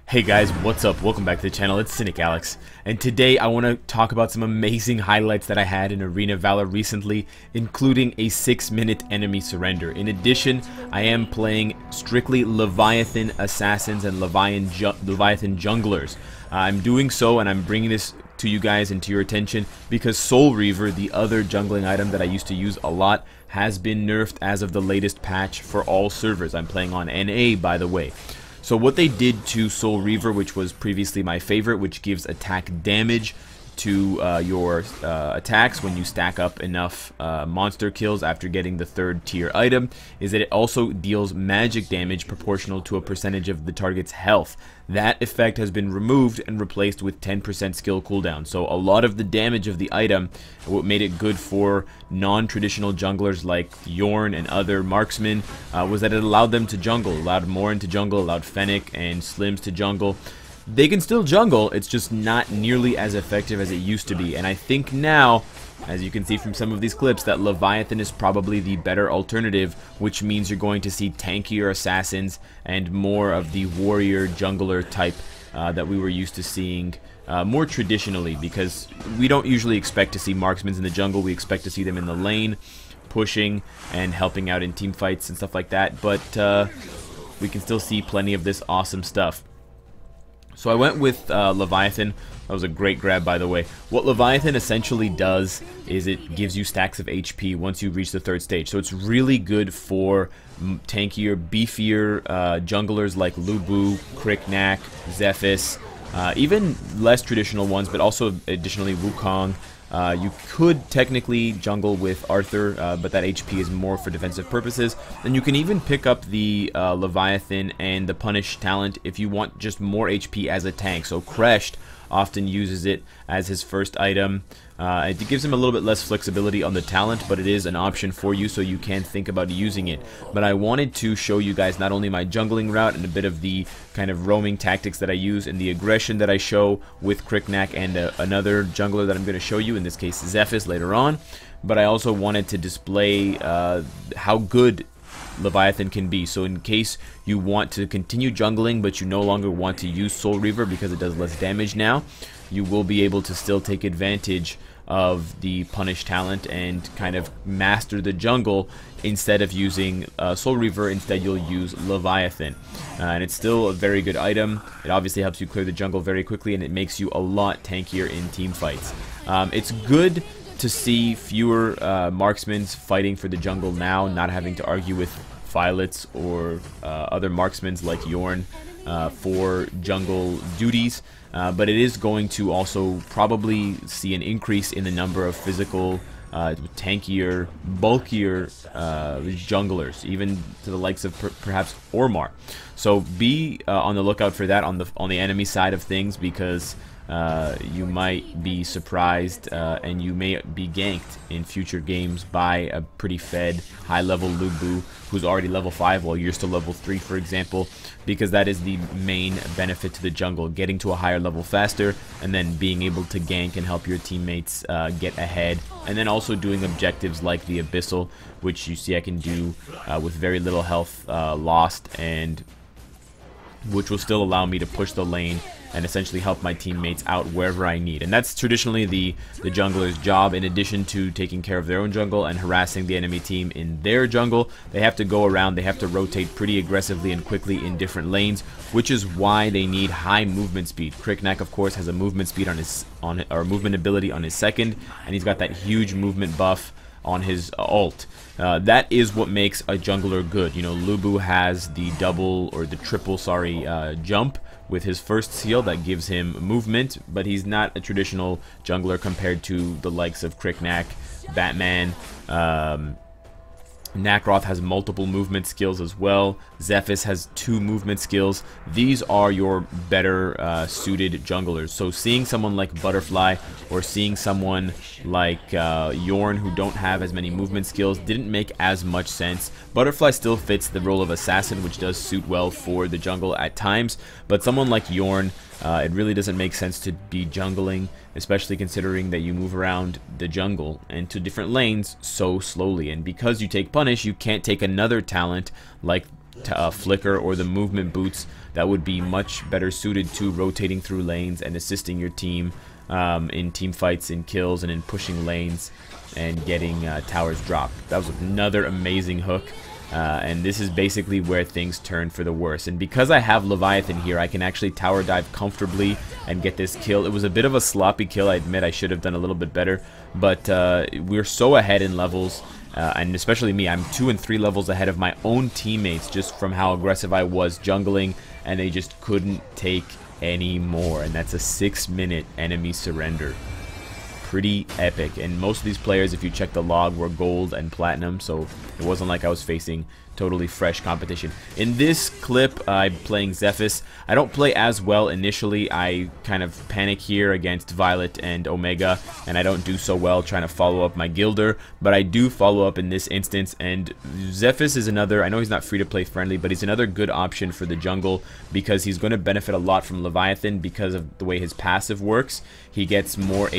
Hey guys, what's up? Welcome back to the channel. It's Cynicalex, and today I want to talk about some amazing highlights that I had in Arena Valor recently, including a 6-minute enemy surrender. In addition, I am playing strictly Leviathan Assassins and Leviathan Junglers. I'm doing so, and I'm bringing this to you guys and to your attention because Soul Reaver, the other jungling item that I used to use a lot, has been nerfed as of the latest patch for all servers. I'm playing on NA, by the way. So what they did to Soul Reaver, which was previously my favorite, which gives attack damage to your attacks when you stack up enough monster kills after getting the 3rd tier item, is that it also deals magic damage proportional to a percentage of the target's health. That effect has been removed and replaced with 10% skill cooldown. So a lot of the damage of the item, what made it good for non-traditional junglers like Yorn and other marksmen, was that it allowed them to jungle, allowed Morin to jungle, allowed Fennec and Slims to jungle. They can still jungle, it's just not nearly as effective as it used to be. And I think now, as you can see from some of these clips, that Leviathan is probably the better alternative, which means you're going to see tankier assassins and more of the warrior jungler type that we were used to seeing more traditionally, because we don't usually expect to see marksmen in the jungle. We expect to see them in the lane, pushing and helping out in team fights and stuff like that, but we can still see plenty of this awesome stuff. So I went with Leviathan. That was a great grab, by the way. What Leviathan essentially does is it gives you stacks of HP once you reach the 3rd stage. So it's really good for tankier, beefier junglers like Lubu, Kriknak, Zephys, even less traditional ones, but also additionally Wukong. You could technically jungle with Arthur, but that HP is more for defensive purposes. And you can even pick up the Leviathan and the Punish talent if you want just more HP as a tank. So Kresht often uses it as his first item. It gives him a little bit less flexibility on the talent, but it is an option for you, so you can think about using it. But I wanted to show you guys not only my jungling route and a bit of the kind of roaming tactics that I use and the aggression that I show with Kriknak and another jungler that I'm going to show you, in this case Zephys, later on, but I also wanted to display how good Leviathan can be. So in case you want to continue jungling but you no longer want to use Soul Reaver because it does less damage now, you will be able to still take advantage of the Punish talent and kind of master the jungle. Instead of using Soul Reaver, instead you'll use Leviathan. And it's still a very good item. It obviously helps you clear the jungle very quickly, and it makes you a lot tankier in team fights. It's good to see fewer marksmen fighting for the jungle now, not having to argue with Violets or other marksmen like Yorn for jungle duties, but it is going to also probably see an increase in the number of physical, tankier, bulkier junglers, even to the likes of perhaps Ormar. So be on the lookout for that on the enemy side of things, because you might be surprised and you may be ganked in future games by a pretty fed high-level Lubu who's already level 5 while you're still level 3, for example, because that is the main benefit to the jungle, getting to a higher level faster and then being able to gank and help your teammates get ahead, and then also doing objectives like the Abyssal, which you see I can do with very little health lost, and which will still allow me to push the lane and essentially help my teammates out wherever I need. And that's traditionally the jungler's job. In addition to taking care of their own jungle and harassing the enemy team in their jungle, they have to go around, they have to rotate pretty aggressively and quickly in different lanes, which is why they need high movement speed. Kriknak, of course, has a movement speed or movement ability on his 2nd, and he's got that huge movement buff on his ult. That is what makes a jungler good. You know, Lubu has the double or the triple, jump with his first seal that gives him movement, but he's not a traditional jungler compared to the likes of Kriknak, Batman. Nacroth has multiple movement skills as well. Zephys has 2 movement skills. These are your better suited junglers. So seeing someone like Butterfly or seeing someone like Yorn, who don't have as many movement skills, didn't make as much sense. Butterfly still fits the role of assassin, which does suit well for the jungle at times, but someone like Yorn, it really doesn't make sense to be jungling, especially considering that you move around the jungle and to different lanes so slowly. And because you take punish, you can't take another talent like flicker or the movement boots that would be much better suited to rotating through lanes and assisting your team in team fights, in kills, and in pushing lanes and getting towers dropped. That was another amazing hook. And this is basically where things turn for the worse. And because I have Leviathan here, I can actually tower dive comfortably and get this kill. It was a bit of a sloppy kill, I admit. I should have done a little bit better, but we're so ahead in levels, and especially me. I'm 2 and 3 levels ahead of my own teammates just from how aggressive I was jungling, and they just couldn't take any more. And that's a 6-minute enemy surrender. Pretty epic. And most of these players, if you check the log, were gold and platinum, so it wasn't like I was facing totally fresh competition. In this clip, I'm playing Zephys. I don't play as well initially. I kind of panic here against Violet and Omega, and I don't do so well trying to follow up my Gilder, but I do follow up in this instance. And Zephys is another, I know he's not free-to-play friendly, but he's another good option for the jungle because he's going to benefit a lot from Leviathan because of the way his passive works. He gets more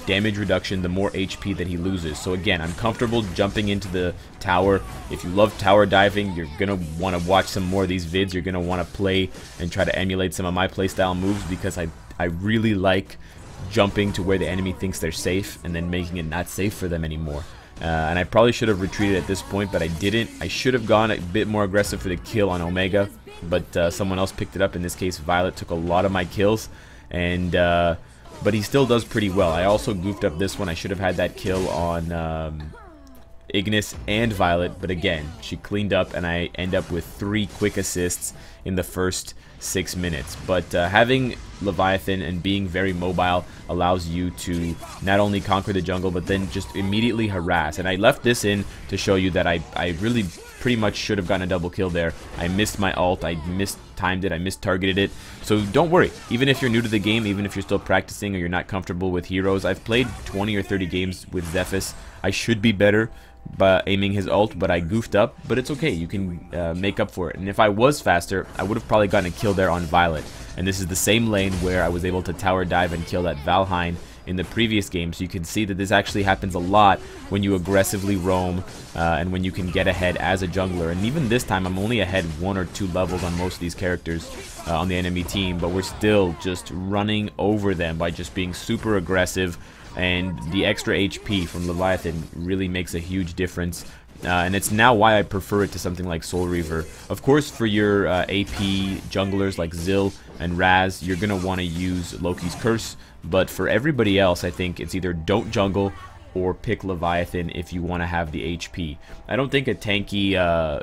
damage reduction the more HP that he loses. So again, I'm comfortable jumping into the tower. If you love tower diving, you're going to want to watch some more of these vids. You're going to want to play and try to emulate some of my playstyle moves because I really like jumping to where the enemy thinks they're safe and then making it not safe for them anymore. And I probably should have retreated at this point, but I didn't. I should have gone a bit more aggressive for the kill on Omega, but someone else picked it up. In this case, Violet took a lot of my kills, and but he still does pretty well. I also goofed up this one. I should have had that kill on Ignis and Violet, but again, she cleaned up, and I end up with 3 quick assists in the first 6 minutes. But having Leviathan and being very mobile allows you to not only conquer the jungle, but then just immediately harass. And I left this in to show you that I really pretty much should have gotten a double kill there. I missed my ult, I mistimed it, I mistargeted it. So don't worry, even if you're new to the game, even if you're still practicing or you're not comfortable with heroes. I've played 20 or 30 games with Zephys. I should be better by aiming his ult, but I goofed up. But it's okay, you can make up for it. And if I was faster, I would have probably gotten a kill there on Violet. And this is the same lane where I was able to tower dive and kill that Valheim in the previous game. So you can see that this actually happens a lot when you aggressively roam and when you can get ahead as a jungler. And even this time, I'm only ahead 1 or 2 levels on most of these characters on the enemy team, but we're still just running over them by just being super aggressive. And the extra HP from Leviathan really makes a huge difference. And it's now why I prefer it to something like Soul Reaver. Of course, for your AP junglers like Zill and Raz, you're going to want to use Loki's Curse. But for everybody else, I think it's either don't jungle or pick Leviathan if you want to have the HP. I don't think a tanky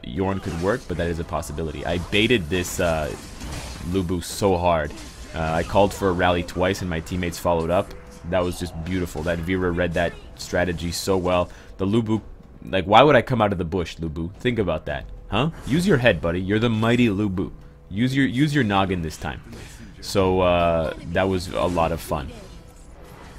Yorn could work, but that is a possibility. I baited this Lubu so hard. I called for a rally twice and my teammates followed up. That was just beautiful. That Vera read that strategy so well. The Lubu, like, why would I come out of the bush, Lubu? Think about that, huh? Use your head, buddy. You're the mighty Lubu. Use your noggin this time. So that was a lot of fun.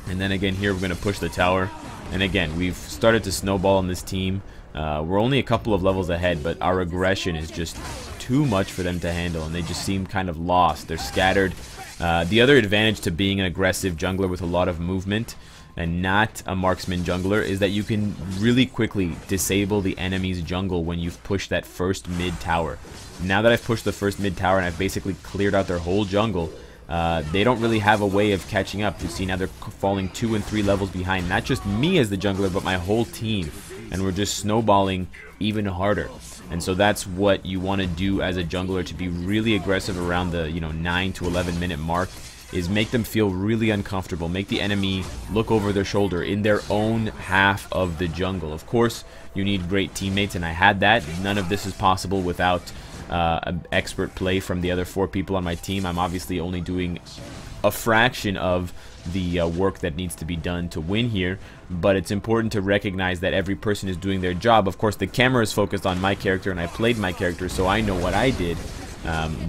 And then again here we're going to push the tower. And again, we've started to snowball on this team. We're only a couple of levels ahead, but our aggression is just too much for them to handle. And they just seem kind of lost. They're scattered. The other advantage to being an aggressive jungler with a lot of movement and not a marksman jungler is that you can really quickly disable the enemy's jungle when you've pushed that first mid tower. Now that I've pushed the first mid tower and I've basically cleared out their whole jungle, they don't really have a way of catching up. You see now they're falling 2 and 3 levels behind, not just me as the jungler, but my whole team. And we're just snowballing even harder. And so that's what you want to do as a jungler, to be really aggressive around the 9 to 11 minute mark, is make them feel really uncomfortable, make the enemy look over their shoulder in their own half of the jungle. Of course, you need great teammates, and I had that. None of this is possible without expert play from the other 4 people on my team. I'm obviously only doing a fraction of the work that needs to be done to win here, but it's important to recognize that every person is doing their job. Of course, the camera is focused on my character, and I played my character, so I know what I did.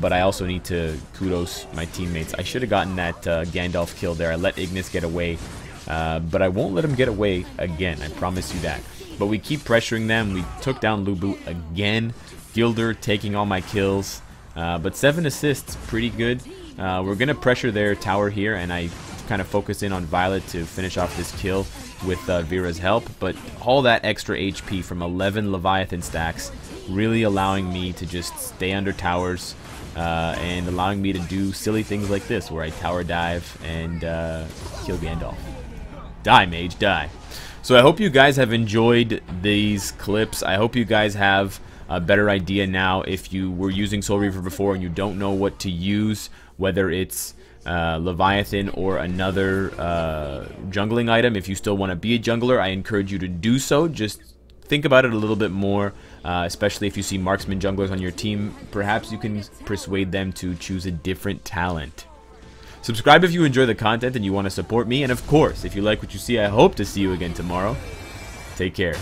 But I also need to kudos my teammates. I should have gotten that Gandalf kill there. I let Ignis get away, but I won't let him get away again. I promise you that. But we keep pressuring them. We took down Lubu again. Gilder taking all my kills, but 7 assists, pretty good. We're gonna pressure their tower here, and I kind of focus in on Violet to finish off this kill with Vera's help. But all that extra HP from 11 Leviathan stacks really allowing me to just stay under towers and allowing me to do silly things like this, where I tower dive and kill Gandalf. Die, mage, die. So I hope you guys have enjoyed these clips. I hope you guys have a better idea now if you were using Soul Reaver before and you don't know what to use, whether it's Leviathan or another jungling item. If you still want to be a jungler, I encourage you to do so. Just think about it a little bit more, especially if you see marksman junglers on your team. Perhaps you can persuade them to choose a different talent. Subscribe if you enjoy the content and you want to support me, and of course, if you like what you see, I hope to see you again tomorrow. Take care.